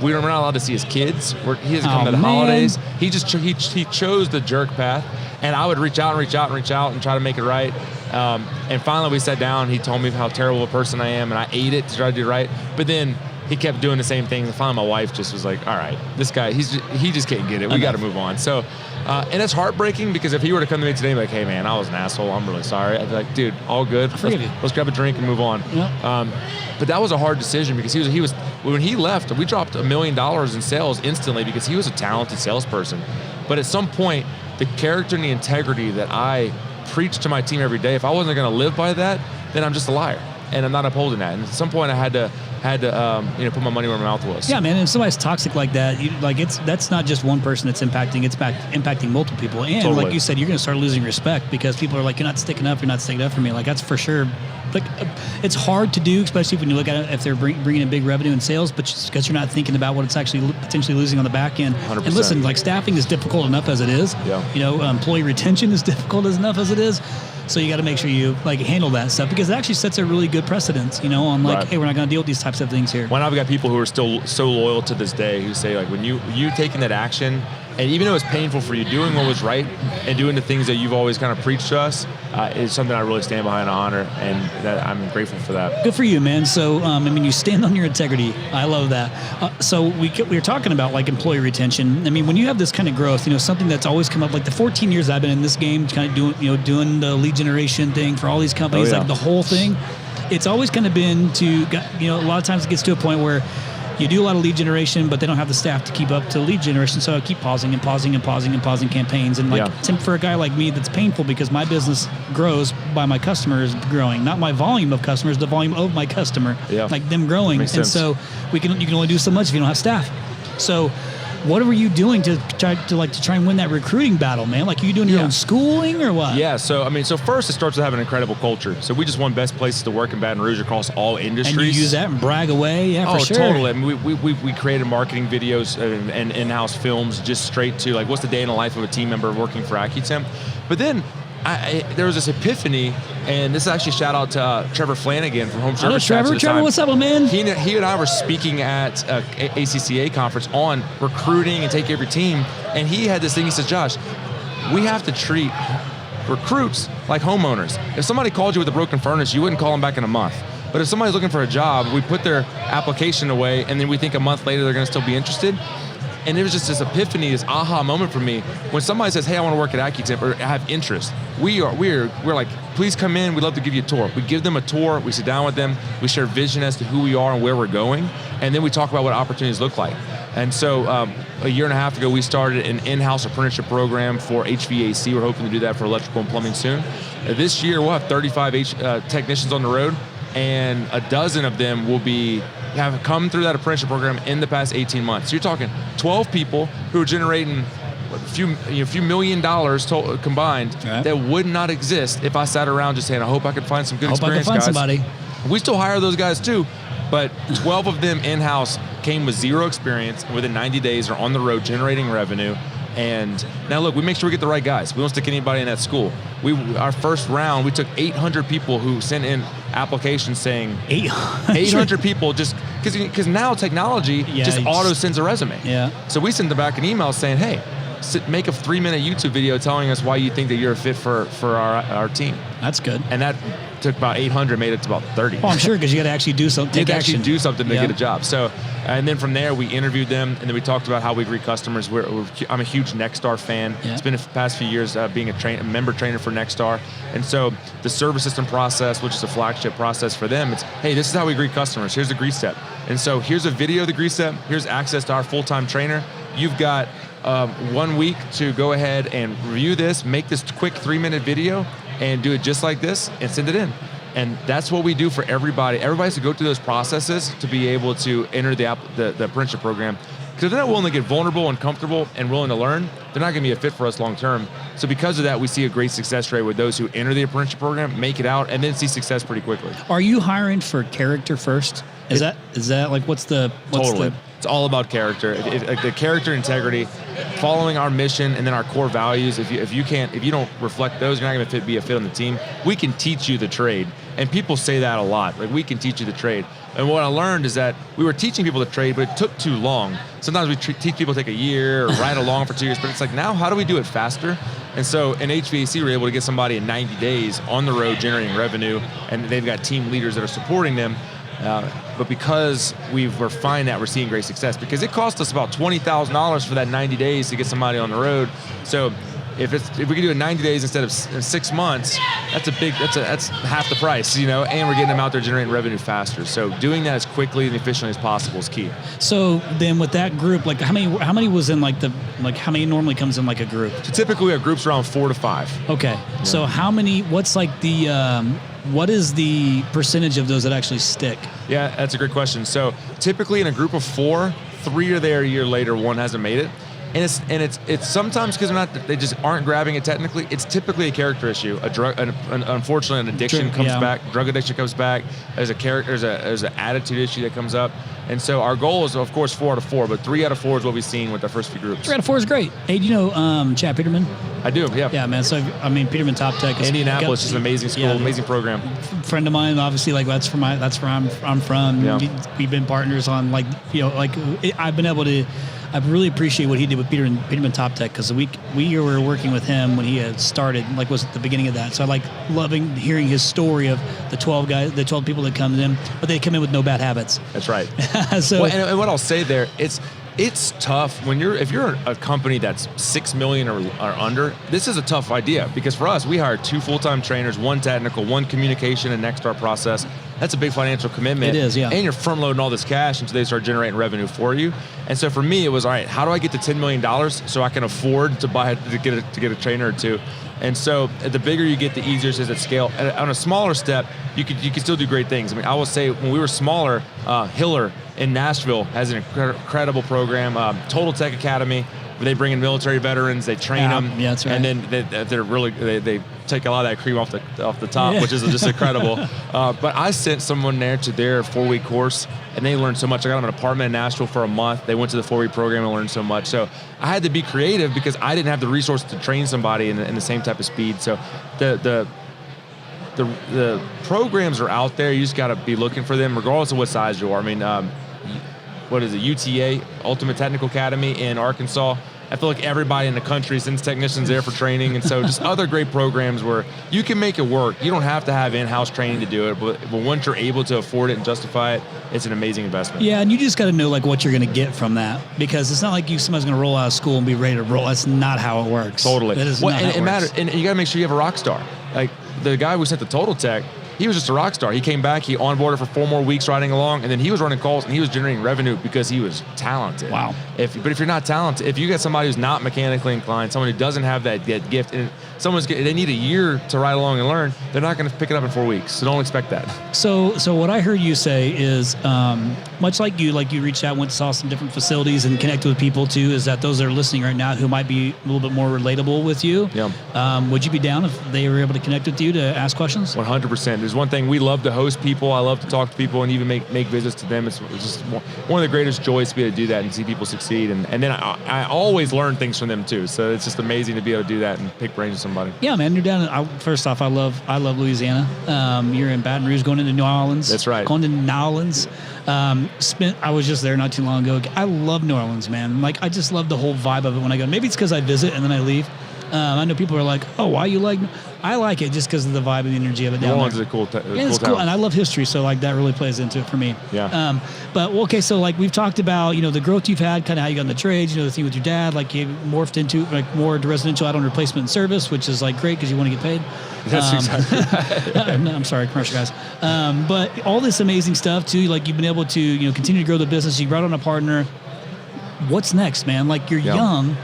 we're not allowed to see his kids. He hasn't come to the holidays. He just he chose the jerk path. And I would reach out and try to make it right. And finally, we sat down. He told me how terrible a person I am. And I ate it to try to do right. But then he kept doing the same thing. And finally, my wife just was like, all right, this guy, he just can't get it. We got to move on. So, and it's heartbreaking because if he were to come to me today and be like, hey, man, I was an asshole. I'm really sorry. I'd be like, dude, all good. Let's grab a drink and move on. Yep. But that was a hard decision because he was when he left, we dropped $1 million in sales instantly because he was a talented salesperson. But at some point, the character and the integrity that I preach to my team every day, if I wasn't going to live by that, then I'm just a liar. And I'm not upholding that. And at some point, I had to put my money where my mouth was. Yeah, man. If somebody's toxic like that, that's not just one person that's impacting. It's impacting multiple people. And totally. Like you said, you're going to start losing respect because people are like, you're not sticking up for me. Like that's for sure. Like it's hard to do, especially when you look at it if they're bringing in big revenue and sales, but just because you're not thinking about what it's actually potentially losing on the back end. 100%. And listen, like staffing is difficult enough as it is. Yeah. Employee retention is difficult enough as it is. So you got to make sure you handle that stuff because it actually sets a really good precedence, on like, hey, we're not going to deal with these types of things here. When I've got people who are still so loyal to this day who say like, when you taking that action, and even though it's painful for you, doing what was right and doing the things that you've always kind of preached to us is something I really stand behind and honor, and that I'm grateful for that. Good for you, man. So, you stand on your integrity. I love that. So we were talking about like employee retention. I mean, when you have this kind of growth, something that's always come up, like the 14 years I've been in this game, kind of doing the lead generation thing for all these companies, like the whole thing, it's always kind of been to, a lot of times it gets to a point where you do a lot of lead generation, but they don't have the staff to keep up to lead generation. So I keep pausing campaigns. And for a guy like me, that's painful because my business grows by my customers growing, not my volume of customers, the volume of my customer, like them growing. Makes and sense. So you can only do so much if you don't have staff. So what were you doing to try and win that recruiting battle, man? Like, are you doing your own schooling or what? Yeah, so first it starts with having an incredible culture. So we just won best places to work in Baton Rouge across all industries. And you use that and brag away, for sure. Oh, totally. I mean, we created marketing videos and in-house films just straight to like, what's the day in the life of a team member working for AccuTemp? But then there was this epiphany, and this is actually shout out to Trevor Flanagan from Home Service. Trevor, what's up, man? He and I were speaking at a ACCA conference on recruiting and take care of your team, and he had this thing. He said, Josh, we have to treat recruits like homeowners. If somebody called you with a broken furnace, you wouldn't call them back in a month. But if somebody's looking for a job, we put their application away, and then we think a month later they're going to still be interested. And it was just this epiphany, this aha moment for me. When somebody says, hey, I want to work at AccuTemp, or I have interest, we're like, please come in, we'd love to give you a tour. We give them a tour, we sit down with them, we share vision as to who we are and where we're going, and then we talk about what opportunities look like. And so a year and a half ago, we started an in-house apprenticeship program for HVAC. We're hoping to do that for electrical and plumbing soon. This year, we'll have 35 technicians on the road, and a dozen of them will have come through that apprenticeship program in the past 18 months. So you're talking 12 people who are generating a few $1 million combined that would not exist if I sat around just saying, I hope I can find some good experience guys. Somebody. We still hire those guys too, but 12 of them in-house came with zero experience, and within 90 days are on the road generating revenue. And now look, we make sure we get the right guys. We don't stick anybody in that school. Our first round, we took 800 people who sent in applications saying 800 people just because now technology just auto sends a resume. Yeah. So we send them back an email saying, hey, make a 3-minute YouTube video telling us why you think that you're a fit for our team. That's good. And that took about 800, made it to about 30. Oh, I'm sure, because you got to actually do something. You got to actually do something to get a job. So, and then from there, we interviewed them, and then we talked about how we greet customers. I'm a huge Nexstar fan. Yeah. It's been the past few years being a member trainer for Nexstar. And so the service system process, which is a flagship process for them, it's, hey, this is how we greet customers. Here's the greet step. And so here's a video of the greet step. Here's access to our full-time trainer. You've got 1 week to go ahead and review this, make this quick 3-minute video, and do it just like this, and send it in. And that's what we do for everybody. Everybody has to go through those processes to be able to enter the apprenticeship program. Because if they're not willing to get vulnerable and comfortable and willing to learn, they're not going to be a fit for us long term. So because of that, we see a great success rate with those who enter the apprenticeship program, make it out, and then see success pretty quickly. Are you hiring for character first? Is that like what's the It's all about character. The character integrity, following our mission and then our core values. If you don't reflect those, you're not going to be a fit on the team. We can teach you the trade, and people say that a lot. Like, we can teach you the trade. And what I learned is that we were teaching people the trade, but it took too long. Sometimes we teach people to take a year or ride along for 2 years, but it's like, now how do we do it faster? And so in HVAC, we're able to get somebody in 90 days on the road generating revenue, and they've got team leaders that are supporting them. But because we're finding that, we're seeing great success, because it cost us about $20,000 for that 90 days to get somebody on the road. So if we can do it in 90 days instead of 6 months, that's half the price, and we're getting them out there generating revenue faster. So doing that as quickly and efficiently as possible is key. So then with that group, like how many was in how many normally comes in like a group? So typically we have groups around 4 to 5. Okay. Yeah. So what's like what is the percentage of those that actually stick? Yeah, that's a great question. So typically in a group of 4, 3 are there a year later, 1 hasn't made it. And it's sometimes because they just aren't grabbing it technically. It's typically a character issue. Unfortunately, an addiction comes back. Drug addiction comes back. There's an attitude issue that comes up. And so our goal is, of course, 4 out of 4, but 3 out of 4 is what we've seen with our first few groups. 3 out of 4 is great. Hey, do you know Chad Peterman? I do, yeah. Yeah, man. So, Peterman Top Tech. Indianapolis is an amazing school, amazing program. Friend of mine, obviously, that's where I'm from. Yeah. We've been partners on, I've been able to. I really appreciate what he did with Peterman Top Tech, because we were working with him when he had started, was at the beginning of that. So I loving hearing his story of the 12 people that come in, but they come in with no bad habits. That's right. And what I'll say there, it's tough if you're a company that's $6 million or under. This is a tough idea, because for us, we hire 2 full-time trainers, 1 technical, 1 communication and Nexstar process. That's a big financial commitment. It is, yeah. And you're front loading all this cash until they start generating revenue for you. And so for me, it was, all right, how do I get to $10 million so I can afford to get a trainer or 2? And so the bigger you get, the easier it is at scale. And on a smaller step, you can still do great things. I will say, when we were smaller, Hiller in Nashville has an incredible program, Total Tech Academy, where they bring in military veterans, they train them, yeah, that's right. And then they take a lot of that cream off the top, which is just incredible. But I sent someone there to their 4-week course, and they learned so much. I got them an apartment in Nashville for a month. They went to the 4-week program and learned so much. So I had to be creative, because I didn't have the resources to train somebody in the same type of speed. So the programs are out there. You just got to be looking for them, regardless of what size you are. What is it, UTA, Ultimate Technical Academy in Arkansas? I feel like everybody in the country sends technicians there for training. And so just other great programs where you can make it work. You don't have to have in-house training to do it, but once you're able to afford it and justify it, it's an amazing investment. Yeah, and you just got to know like what you're going to get from that, because it's not like somebody's going to roll out of school and be ready to roll. That's not how it works. Totally. That is not how it works. And you got to make sure you have a rock star. Like the guy we sent to Total Tech, he was just a rock star. He came back, he onboarded for 4 more weeks riding along, and then he was running calls and he was generating revenue because he was talented. Wow. But if you're not talented, if you get somebody who's not mechanically inclined, someone who doesn't have that gift, and they need a year to ride along and learn, they're not going to pick it up in 4 weeks. So don't expect that. So what I heard you say is, much like you reached out, went to saw some different facilities and connected with people too, is that those that are listening right now who might be a little bit more relatable with you. Yeah. Would you be down if they were able to connect with you to ask questions? 100%. There's one thing, we love to host people. I love to talk to people and even make visits to them. It's just one of the greatest joys to be able to do that and see people succeed. And then I always learn things from them too. So it's just amazing to be able to do that and pick brains with somebody. Yeah, man. You're down. First off, I love Louisiana. You're in Baton Rouge, going into New Orleans. That's right. Going to New Orleans. I was just there not too long ago. I love New Orleans, man. Like, I just love the whole vibe of it when I go. Maybe it's because I visit and then I leave. I know people are like, "Oh, why you like?" I like it just because of the vibe and the energy of it down there. New Orleans is a cool town. It's cool, and I love history, so like that really plays into it for me. Yeah. But okay, so like we've talked about, the growth you've had, kind of how you got in the trades, the thing with your dad, like you morphed into like more to residential add-on replacement and service, which is like great because you want to get paid. That's exactly right. No, I'm sorry, commercial guys. But all this amazing stuff too, like you've been able to continue to grow the business. You brought on a partner. What's next, man? Like you're young.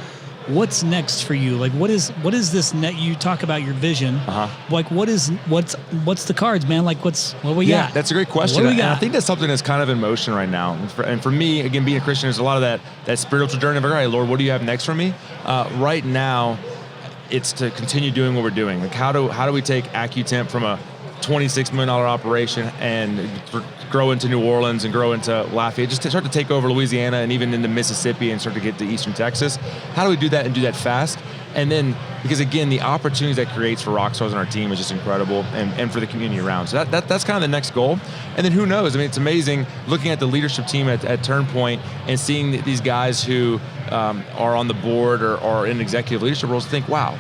What's next for you? Like, what is this net? You talk about your vision. Like, what's the cards, man? Like, what we got? Yeah, that's a great question. What do we got? And I think that's something that's kind of in motion right now. And for me, again, being a Christian, there's a lot of that spiritual journey of, all right, Lord, what do you have next for me? Right now, it's to continue doing what we're doing. Like, how do we take AccuTemp from a $26 million operation and grow into New Orleans and grow into Lafayette, just to start to take over Louisiana and even into Mississippi and start to get to Eastern Texas? How do we do that and do that fast? And then, because again, the opportunities that creates for rock stars on our team is just incredible, and for the community around. So that's kind of the next goal. And then who knows? I mean, it's amazing looking at the leadership team at Turnpoint and seeing these guys who are on the board or in executive leadership roles, think, wow,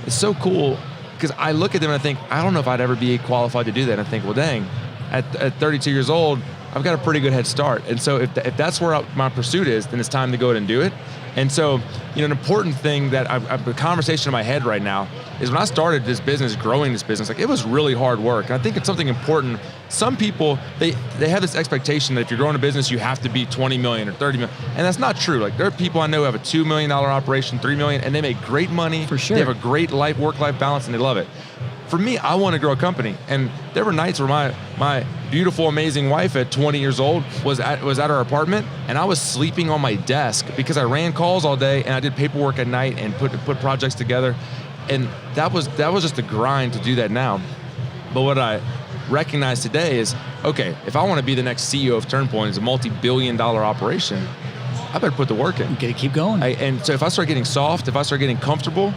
it's so cool. Because I look at them and I think, I don't know if I'd ever be qualified to do that. And I think, well, dang, at 32 years old, I've got a pretty good head start. And so if that's where my pursuit is, then it's time to go ahead and do it. And so, an important thing that the conversation in my head right now is when I started this business, growing this business, like it was really hard work. And I think it's something important. Some people, they have this expectation that if you're growing a business, you have to be 20 million or 30 million. And that's not true. Like there are people I know who have a $2 million operation, 3 million, and they make great money. For sure. They have a great work-life balance and they love it. For me, I want to grow a company. And there were nights where my beautiful, amazing wife at 20 years old was at our apartment, and I was sleeping on my desk because I ran calls all day and I did paperwork at night and put projects together. And that was just a grind to do that now. But what I recognize today is, okay, if I want to be the next CEO of Turnpoint, it's a multi-billion-dollar operation, I better put the work in. You gotta keep going. And so if I start getting soft, if I start getting comfortable,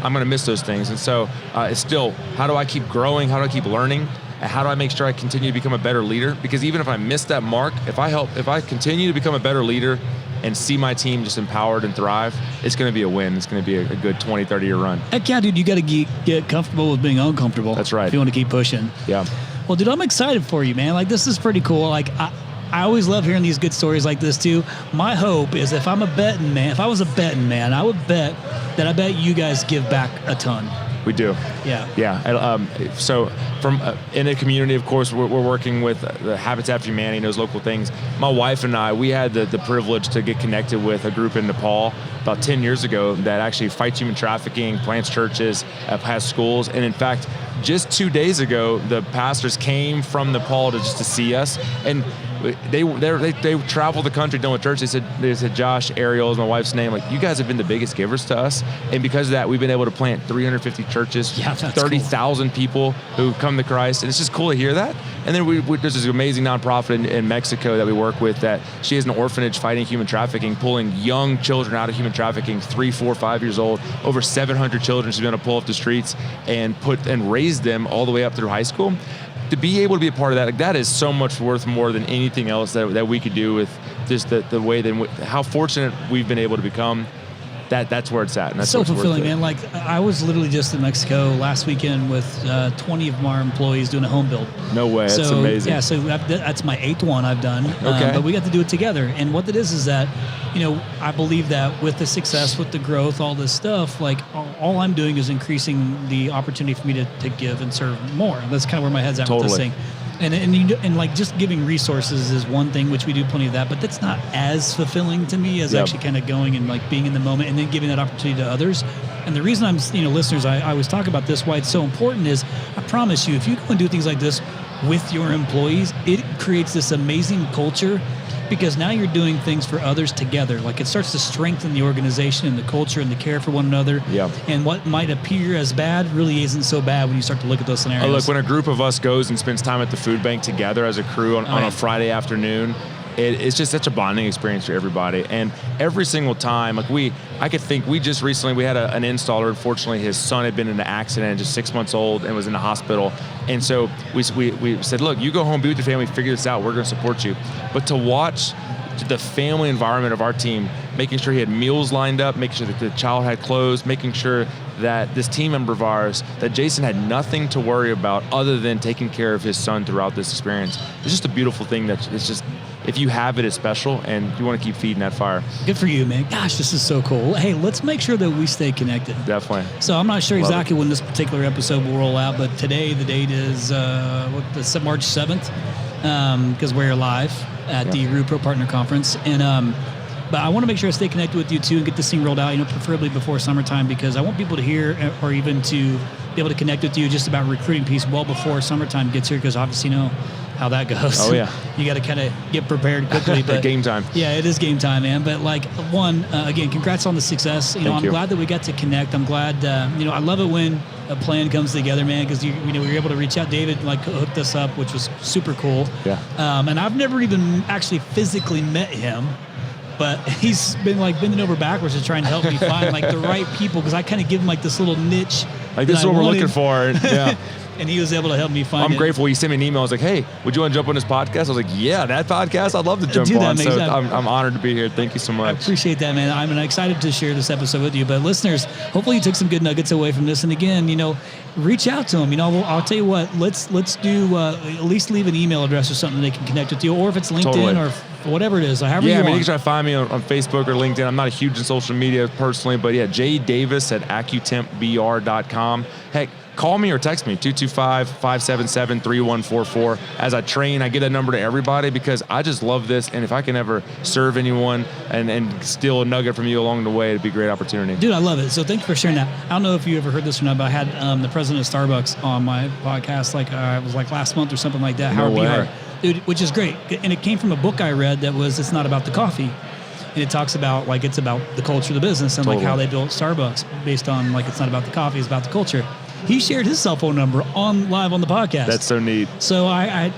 I'm going to miss those things. And so it's still, how do I keep growing? How do I keep learning? And how do I make sure I continue to become a better leader? Because even if I miss that mark, if I continue to become a better leader and see my team just empowered and thrive, it's going to be a win. It's going to be a good 20, 30-year run. Heck yeah, dude, you got to get comfortable with being uncomfortable. That's right. If you want to keep pushing. Yeah. Well, dude, I'm excited for you, man. Like, this is pretty cool. Like, I always love hearing these good stories like this too. My hope is if I was a betting man, I would bet that I bet you guys give back a ton. We do. Yeah. Yeah. So from in a community, of course, we're working with the Habitat for Humanity and those local things. My wife and I, we had the privilege to get connected with a group in Nepal about 10 years ago that actually fights human trafficking, plants churches, has schools. And in fact, just 2 days ago, the pastors came from Nepal to see us. And they traveled the country doing church. They said, Josh, Ariel is my wife's name. Like, you guys have been the biggest givers to us, and because of that, we've been able to plant 350 churches, 30,000 people who come to Christ, and it's just cool to hear that. And then there's this amazing nonprofit in Mexico that we work with that she has an orphanage fighting human trafficking, pulling young children out of human trafficking, 3, 4, 5 years old. Over 700 children she's been able to pull off the streets and raise them all the way up through high school. To be able to be a part of that, like, that is so much worth more than anything else that we could do with just the way that how fortunate we've been able to become. that's where it's at. And that's so what's worth fulfilling, it. man. Like I was literally just in Mexico last weekend with 20 of our employees doing a home build. No way. That's amazing. Yeah, so that's my 8th one I've done. Okay. But we got to do it together. And what it is that, I believe that with the success, with the growth, all this stuff, like all I'm doing is increasing the opportunity for me to give and serve more. That's kind of where my head's at with this thing. And like just giving resources is one thing, which we do plenty of that, but that's not as fulfilling to me as actually kind of going and like being in the moment and then giving that opportunity to others. And the reason I'm, listeners, I always talk about this, why it's so important is, I promise you, if you go and do things like this with your employees, it creates this amazing culture, because now you're doing things for others together. Like it starts to strengthen the organization and the culture and the care for one another. Yeah. And what might appear as bad really isn't so bad when you start to look at those scenarios. Look, when a group of us goes and spends time at the food bank together as a crew on a Friday afternoon, it's just such a bonding experience for everybody. And every single time, like I could think, we just recently, we had an installer. Unfortunately, his son had been in an accident, just 6 months old, and was in the hospital. And so we said, look, you go home, be with your family, figure this out. We're going to support you. But to watch the family environment of our team, making sure he had meals lined up, making sure that the child had clothes, making sure that this team member of ours, that Jason had nothing to worry about other than taking care of his son throughout this experience. It's just a beautiful thing that it's just, if you have it, it's special, and you want to keep feeding that fire. Good for you, man. Gosh, this is so cool. Hey, let's make sure that we stay connected. Definitely. So I'm not sure exactly when this particular episode will roll out, but today the date is March 7th, because we're live at the Pro Partner Conference. And but I want to make sure I stay connected with you too and get this thing rolled out, preferably before summertime, because I want people to hear or even to be able to connect with you just about recruiting piece well before summertime gets here, because obviously how that goes. Oh yeah. You got to kind of get prepared quickly. But game time. Yeah, it is game time, man. But like again, congrats on the success. I'm glad that we got to connect. I'm glad, I love it when a plan comes together, man, because we were able to reach out. David hooked us up, which was super cool. Yeah. And I've never even actually physically met him, but he's been bending over backwards to try and help me find the right people, because I kind of give him this little niche. This is what we're looking for. Yeah. And he was able to help me find I'm grateful. He sent me an email. I was like, hey, would you want to jump on this podcast? I was like, yeah, that podcast, I'd love to jump on. So I'm honored to be here. Thank you so much. I appreciate that, man. I'm excited to share this episode with you. But listeners, hopefully you took some good nuggets away from this. And again, reach out to him. I'll tell you what, let's do at least leave an email address or something they can connect with you, or if it's LinkedIn or whatever it is, however you want. You can try to find me on Facebook or LinkedIn. I'm not a huge in social media personally, but jdavis@accutempbr.com. Heck, call me or text me, 225-577-3144. As I train, I give that number to everybody, because I just love this. And if I can ever serve anyone and steal a nugget from you along the way, it'd be a great opportunity. Dude, I love it. So thank you for sharing that. I don't know if you ever heard this or not, but I had the president of Starbucks on my podcast, it was last month or something like that. No way. Howard, dude, which is great. And it came from a book I read that was It's Not About the Coffee. And it talks about it's about the culture of the business and how they built Starbucks based on it's not about the coffee, it's about the culture. He shared his cell phone number live on the podcast. That's so neat. So I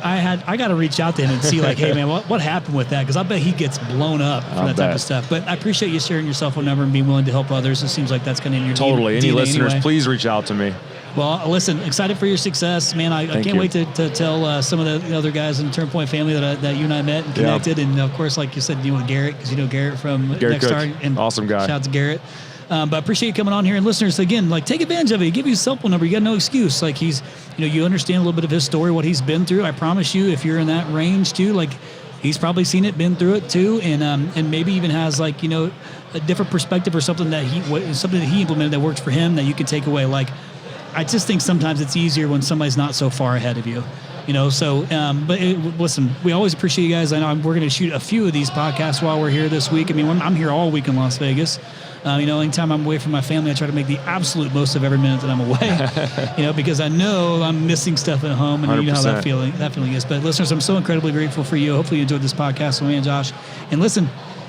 got to reach out to him and see hey man, what happened with that? Because I bet he gets blown up for that type of stuff. But I appreciate you sharing your cell phone number and being willing to help others. It seems like that's kind of in your totally. Any DNA listeners, anyway. Please reach out to me. Well, listen, excited for your success, man. I can't wait to tell some of the other guys in the Turn Point family that you and I met and connected. And of course, like you said, Garrett, because Garrett from Nexstar. And awesome guy. Shout out to Garrett. But I appreciate you coming on here. And listeners, again, take advantage of it. Give you his cell phone number. You got no excuse. He's, you understand a little bit of his story, what he's been through. I promise you, if you're in that range too, he's probably seen it, been through it too, and maybe even has a different perspective or something that he implemented that worked for him that you can take away. I just think sometimes it's easier when somebody's not so far ahead of you. Listen, we always appreciate you guys. I know we're going to shoot a few of these podcasts while we're here this week. I'm here all week in Las Vegas. Anytime I'm away from my family, I try to make the absolute most of every minute that I'm away, because I know I'm missing stuff at home, and 100%. You know how that feeling is. But listeners, I'm so incredibly grateful for you. Hopefully you enjoyed this podcast with me and Josh. And listen,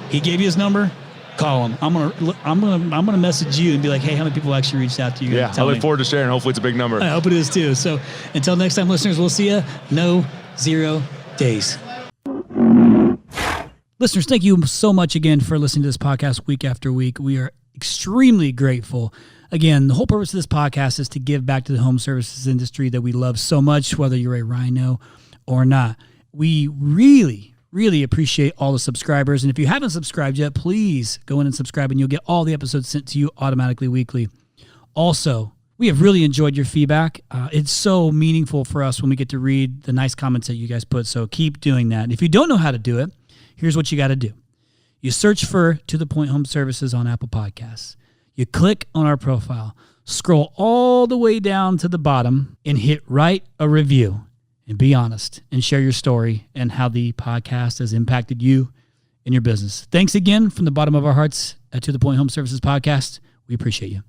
he gave you his number. Call him. I'm gonna message you and be like, hey, how many people actually reached out to you? Yeah, I look forward to sharing. Hopefully it's a big number. I hope it is too. So until next time, listeners, we'll see you. No 0 days. Listeners, thank you so much again for listening to this podcast week after week. We are extremely grateful. Again, the whole purpose of this podcast is to give back to the home services industry that we love so much, whether you're a rhino or not. We really, Really appreciate all the subscribers. And if you haven't subscribed yet, please go in and subscribe and you'll get all the episodes sent to you automatically weekly. Also, we have really enjoyed your feedback. It's so meaningful for us when we get to read the nice comments that you guys put. So keep doing that. And if you don't know how to do it, here's what you got to do. You search for To The Point Home Services on Apple Podcasts. You click on our profile, scroll all the way down to the bottom and hit write a review. And be honest and share your story and how the podcast has impacted you and your business. Thanks again from the bottom of our hearts at To The Point Home Services Podcast. We appreciate you.